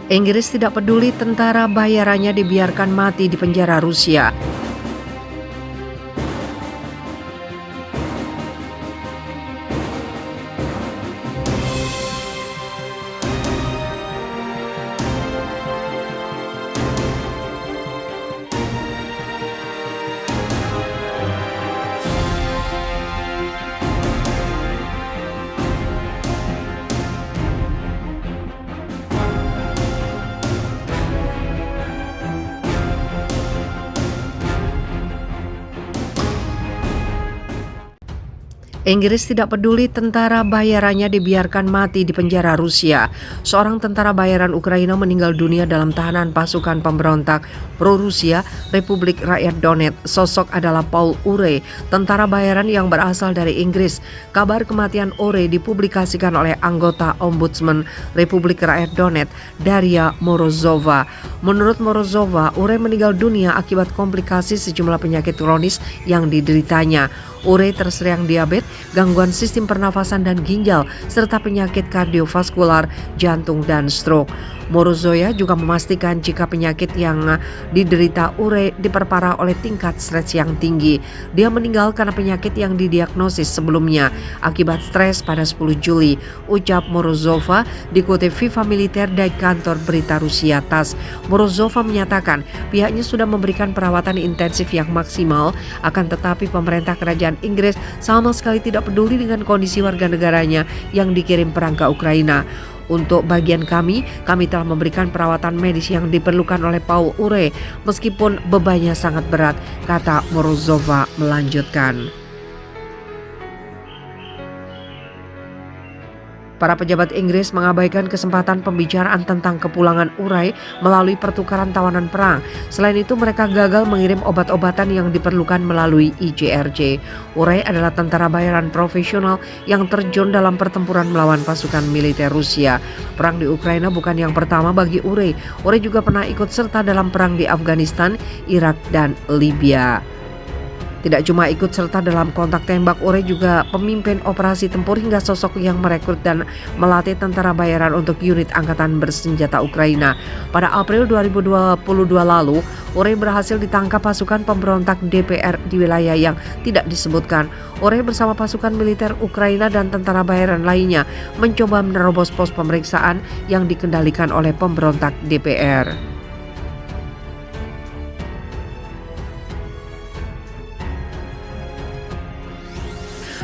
Inggris tidak peduli tentara bayarannya dibiarkan mati di penjara Rusia. Inggris tidak peduli tentara bayarannya dibiarkan mati di penjara Rusia. Seorang tentara bayaran Ukraina meninggal dunia dalam tahanan pasukan pemberontak pro-Rusia Republik Rakyat Donetsk. Sosok adalah Paul Ure, tentara bayaran yang berasal dari Inggris. Kabar kematian Ure dipublikasikan oleh anggota Ombudsman Republik Rakyat Donetsk, Daria Morozova. Menurut Morozova, Ure meninggal dunia akibat komplikasi sejumlah penyakit kronis yang dideritanya. Ure terserang diabetes, gangguan sistem pernafasan dan ginjal, serta penyakit kardiovaskular, jantung, dan stroke. Morozova juga memastikan jika penyakit yang diderita Ure diperparah oleh tingkat stres yang tinggi. Dia meninggal karena penyakit yang didiagnosis sebelumnya akibat stres pada 10 Juli, ucap Morozova dikutip Viva Militer dari kantor berita Rusia TASS. Morozova menyatakan pihaknya sudah memberikan perawatan intensif yang maksimal, akan tetapi pemerintah kerajaan Inggris sama sekali tidak peduli dengan kondisi warga negaranya yang dikirim perang ke Ukraina. Untuk bagian kami telah memberikan perawatan medis yang diperlukan oleh Paul Ure meskipun bebannya sangat berat, kata Morozova melanjutkan. Para pejabat Inggris mengabaikan kesempatan pembicaraan tentang kepulangan Ure melalui pertukaran tawanan perang. Selain itu, mereka gagal mengirim obat-obatan yang diperlukan melalui IJRJ. Ure adalah tentara bayaran profesional yang terjun dalam pertempuran melawan pasukan militer Rusia. Perang di Ukraina bukan yang pertama bagi Ure. Ure juga pernah ikut serta dalam perang di Afghanistan, Irak, dan Libya. Tidak cuma ikut serta dalam kontak tembak, Ure juga pemimpin operasi tempur hingga sosok yang merekrut dan melatih tentara bayaran untuk unit angkatan bersenjata Ukraina. Pada April 2022 lalu, Ure berhasil ditangkap pasukan pemberontak DPR di wilayah yang tidak disebutkan. Ure bersama pasukan militer Ukraina dan tentara bayaran lainnya mencoba menerobos pos pemeriksaan yang dikendalikan oleh pemberontak DPR.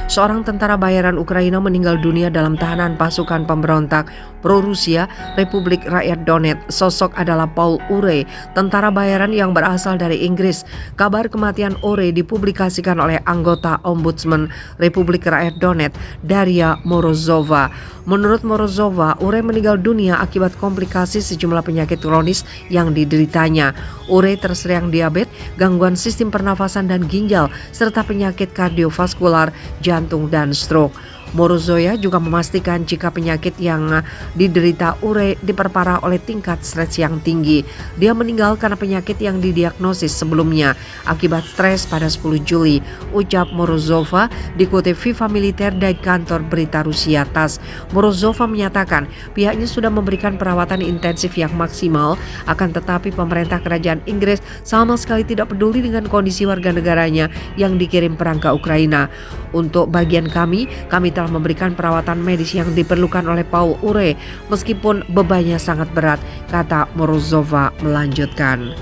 Seorang tentara bayaran Ukraina meninggal dunia dalam tahanan pasukan pemberontak pro-Rusia Republik Rakyat Donetsk. Sosok adalah Paul Ure, tentara bayaran yang berasal dari Inggris. Kabar kematian Ure dipublikasikan oleh anggota Ombudsman Republik Rakyat Donetsk, Daria Morozova. Menurut Morozova, Ure meninggal dunia akibat komplikasi sejumlah penyakit kronis yang dideritanya. Ure terserang diabetes, gangguan sistem pernafasan dan ginjal, serta penyakit kardiovaskular, jantung, dan stroke. Morozova juga memastikan jika penyakit yang diderita Ure diperparah oleh tingkat stres yang tinggi. Dia meninggal karena penyakit yang didiagnosis sebelumnya akibat stres pada 10 Juli, ucap Morozova dikutip Viva Militer dari kantor berita Rusia TASS. Morozova menyatakan pihaknya sudah memberikan perawatan intensif yang maksimal, akan tetapi pemerintah kerajaan Inggris sama sekali tidak peduli dengan kondisi warga negaranya yang dikirim perang ke Ukraina. Untuk bagian kami telah memberikan perawatan medis yang diperlukan oleh Paul Ure meskipun bebannya sangat berat, kata Morozova melanjutkan.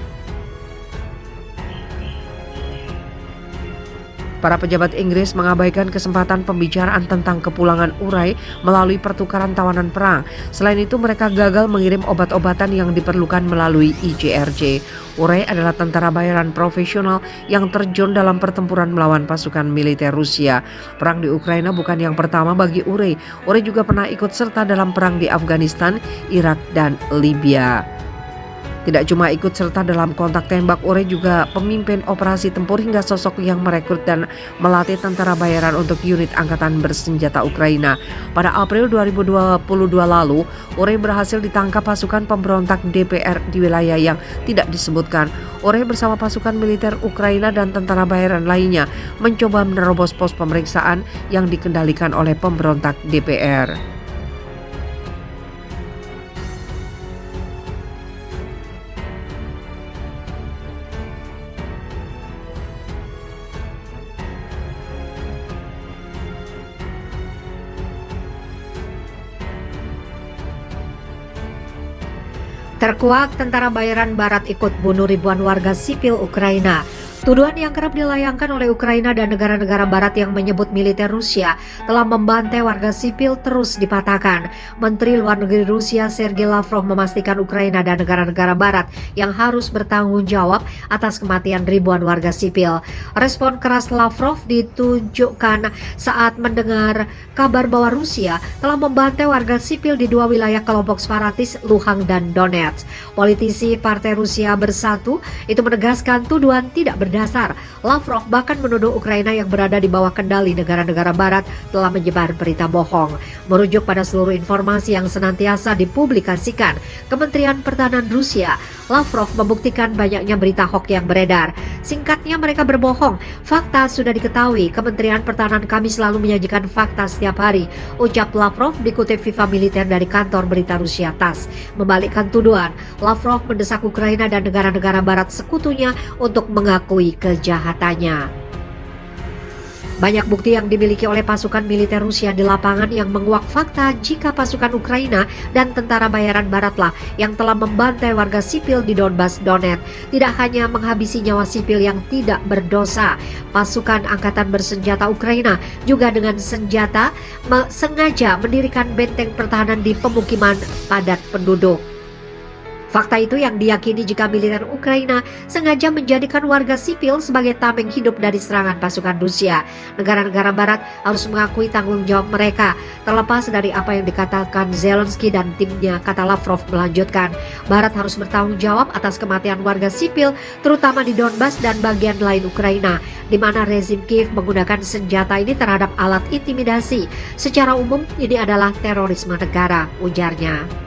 Para pejabat Inggris mengabaikan kesempatan pembicaraan tentang kepulangan Ure melalui pertukaran tawanan perang. Selain itu, mereka gagal mengirim obat-obatan yang diperlukan melalui IJRJ. Ure adalah tentara bayaran profesional yang terjun dalam pertempuran melawan pasukan militer Rusia. Perang di Ukraina bukan yang pertama bagi Ure. Ure juga pernah ikut serta dalam perang di Afghanistan, Irak, dan Libya. Tidak cuma ikut serta dalam kontak tembak, Ure juga pemimpin operasi tempur hingga sosok yang merekrut dan melatih tentara bayaran untuk unit angkatan bersenjata Ukraina. Pada April 2022 lalu, Ure berhasil ditangkap pasukan pemberontak DPR di wilayah yang tidak disebutkan. Ure bersama pasukan militer Ukraina dan tentara bayaran lainnya mencoba menerobos pos pemeriksaan yang dikendalikan oleh pemberontak DPR. Terkuak, tentara bayaran Barat ikut bunuh ribuan warga sipil Ukraina. Tuduhan yang kerap dilayangkan oleh Ukraina dan negara-negara Barat yang menyebut militer Rusia telah membantai warga sipil terus dipatahkan. Menteri Luar Negeri Rusia Sergei Lavrov memastikan Ukraina dan negara-negara Barat yang harus bertanggung jawab atas kematian ribuan warga sipil. Respon keras Lavrov ditunjukkan saat mendengar kabar bahwa Rusia telah membantai warga sipil di dua wilayah kelompok separatis Luhansk dan Donetsk. Politisi Partai Rusia Bersatu itu menegaskan tuduhan tidak berdasar. Lavrov bahkan menuduh Ukraina yang berada di bawah kendali negara-negara Barat telah menyebar berita bohong. Merujuk pada seluruh informasi yang senantiasa dipublikasikan Kementerian Pertahanan Rusia, Lavrov membuktikan banyaknya berita hoax yang beredar. Singkatnya, mereka berbohong. Fakta sudah diketahui. Kementerian Pertahanan kami selalu menyajikan fakta setiap hari, ucap Lavrov dikutip Viva Militer dari kantor berita Rusia TASS. Membalikkan tuduhan, Lavrov mendesak Ukraina dan negara-negara Barat sekutunya untuk mengakui kejahatannya. Banyak bukti yang dimiliki oleh pasukan militer Rusia di lapangan yang menguak fakta jika pasukan Ukraina dan tentara bayaran Baratlah yang telah membantai warga sipil di Donbas, Donetsk. Tidak hanya menghabisi nyawa sipil yang tidak berdosa, pasukan angkatan bersenjata Ukraina juga dengan senjata sengaja mendirikan benteng pertahanan di pemukiman padat penduduk. Fakta itu yang diyakini jika militer Ukraina sengaja menjadikan warga sipil sebagai tameng hidup dari serangan pasukan Rusia. Negara-negara Barat harus mengakui tanggung jawab mereka. Terlepas dari apa yang dikatakan Zelensky dan timnya, kata Lavrov melanjutkan, Barat harus bertanggung jawab atas kematian warga sipil, terutama di Donbas dan bagian lain Ukraina, di mana rezim Kiev menggunakan senjata ini terhadap alat intimidasi. Secara umum, ini adalah terorisme negara, ujarnya.